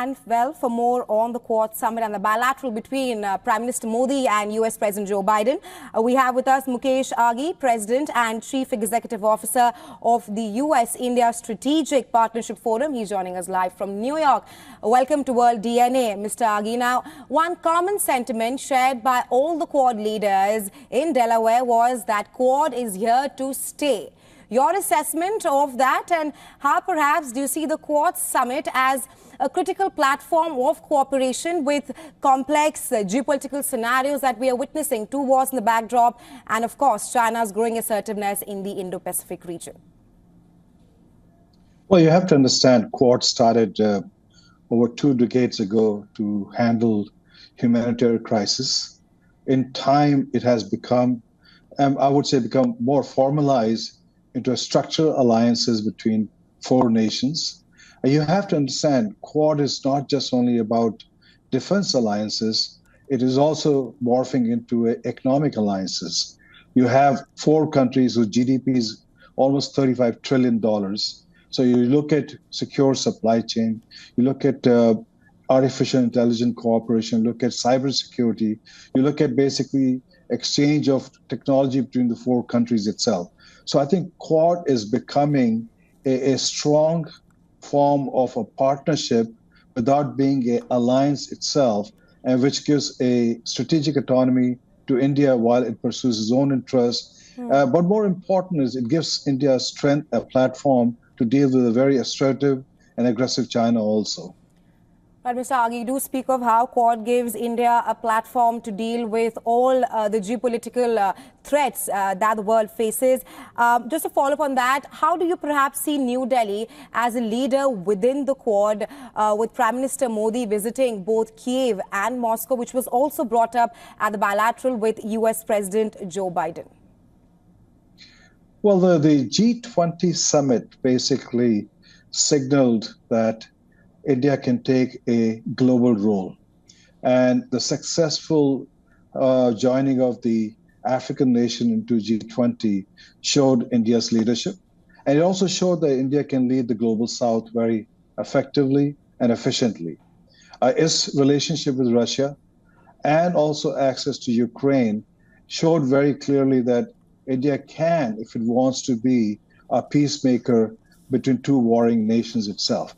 And well, for more on the Quad Summit and the bilateral between Prime Minister Modi and US President Joe Biden, we have with us Mukesh Aghi, President and Chief Executive Officer of the US-India Strategic Partnership Forum. He's joining us live from New York. Welcome to World DNA, Mr. Aghi. Now, one common sentiment shared by all the Quad leaders in Delaware was that Quad is here to stay. Your assessment of that, and how perhaps do you see the Quad Summit as a critical platform of cooperation with complex geopolitical scenarios that we are witnessing, two wars in the backdrop, and of course China's growing assertiveness in the Indo-Pacific region? Well, you have to understand, Quad started over 2 decades ago to handle humanitarian crisis. In time, it has become, I would say, become more formalized into structural alliances between 4 nations. And you have to understand, Quad is not just only about defense alliances, it is also morphing into economic alliances. You have 4 countries whose GDP is almost $35 trillion. So you look at secure supply chain, you look at artificial intelligence cooperation, look at cybersecurity, you look at basically exchange of technology between the 4 countries itself. So I think Quad is becoming a strong form of a partnership without being an alliance itself, and which gives a strategic autonomy to India while it pursues its own interests. But more important is it gives India strength, a platform to deal with a very assertive and aggressive China also. But Mr. Aghi, do speak of how Quad gives India a platform to deal with all the geopolitical threats that the world faces. Just to follow up on that, how do you perhaps see New Delhi as a leader within the Quad, with Prime Minister Modi visiting both Kiev and Moscow, which was also brought up at the bilateral with US President Joe Biden? Well, the G20 summit basically signaled that India can take a global role. And the successful joining of the African nation into G20 showed India's leadership. And it also showed that India can lead the global south very effectively and efficiently. Its relationship with Russia and also access to Ukraine showed very clearly that India can, if it wants to be, a peacemaker between 2 warring nations itself.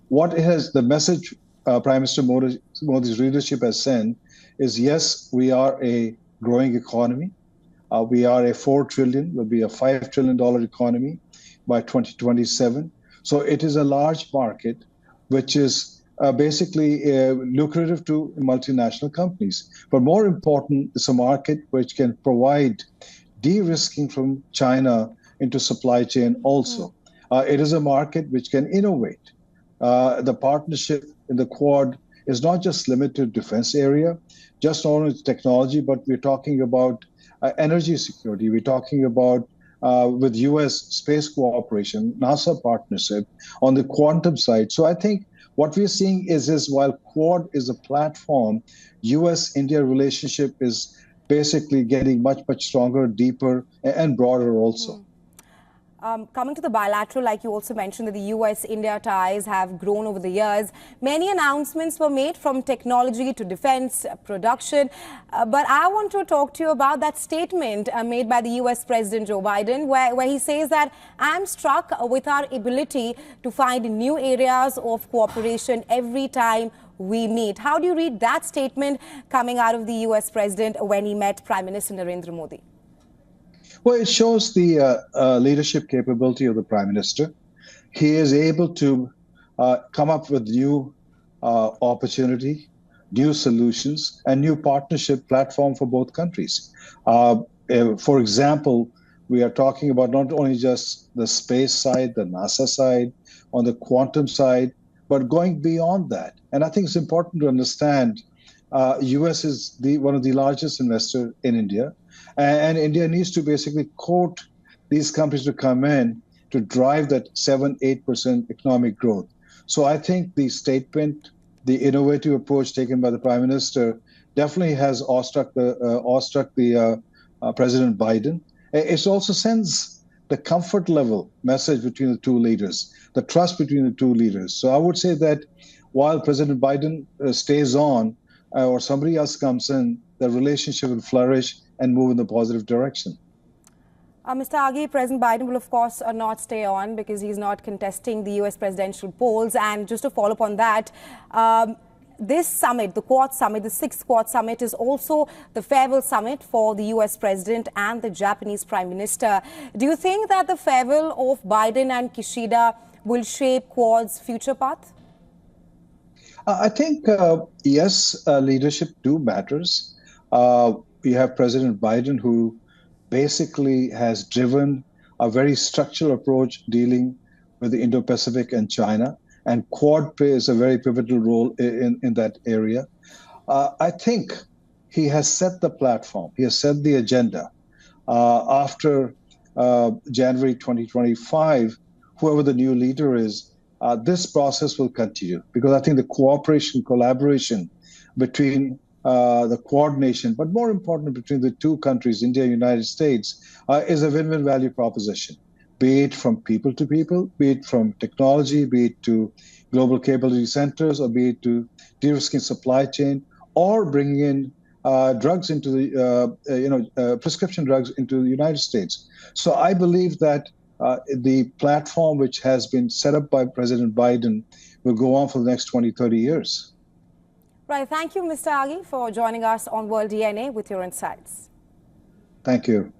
What it has, the message Prime Minister Modi's leadership has sent is, yes, we are a growing economy. We are a $4 trillion, will be a $5 trillion economy by 2027. So it is a large market, which is basically lucrative to multinational companies. But more important, it's a market which can provide de-risking from China into supply chain also. It is a market which can innovate. The partnership in the Quad is not just limited to defense area, just not only technology, but we're talking about energy security. We're talking about with U.S. space cooperation, NASA partnership on the quantum side. So I think what we're seeing is while Quad is a platform, U.S.-India relationship is basically getting much, much stronger, deeper, and broader also. Coming to the bilateral, like you also mentioned, that the US-India ties have grown over the years. Many announcements were made, from technology to defense production. But I want to talk to you about that statement made by the US President Joe Biden, where he says that I'm struck with our ability to find new areas of cooperation every time we meet. How do you read that statement coming out of the US President when he met Prime Minister Narendra Modi? Well, it shows the leadership capability of the Prime Minister. He is able to come up with new opportunity, new solutions, and new partnership platform for both countries. For example, we are talking about not only just the space side, the NASA side, on the quantum side, but going beyond that. And I think it's important to understand US is one of the largest investors in India. And India needs to basically court these companies to come in to drive that 7-8% economic growth. So I think the statement, the innovative approach taken by the Prime Minister definitely has awestruck the President Biden. It also sends the comfort level message between the 2 leaders, the trust between the 2 leaders. So I would say that while President Biden stays on or somebody else comes in, the relationship will flourish and move in the positive direction. Mr. Aghi, President Biden will, of course, not stay on because he's not contesting the U.S. presidential polls. And just to follow up on that, this summit, the Quad Summit, the 6th Quad Summit, is also the farewell summit for the U.S. President and the Japanese Prime Minister. Do you think that the farewell of Biden and Kishida will shape Quad's future path? I think, yes, leadership do matters. We have President Biden, who basically has driven a very structural approach dealing with the Indo-Pacific and China, and Quad plays a very pivotal role in that area. I think he has set the platform, he has set the agenda. After January 2025, whoever the new leader is, this process will continue, because I think the cooperation, collaboration between the Quad nation, but more important between the two countries, India and United States, is a win-win value proposition, be it from people to people, be it from technology, be it to global capability centers, or be it to de-risking supply chain, or bringing in drugs into the, prescription drugs into the United States. So I believe that the platform which has been set up by President Biden will go on for the next 20, 30 years. Right. Thank you, Mr. Aghi, for joining us on World DNA with your insights. Thank you.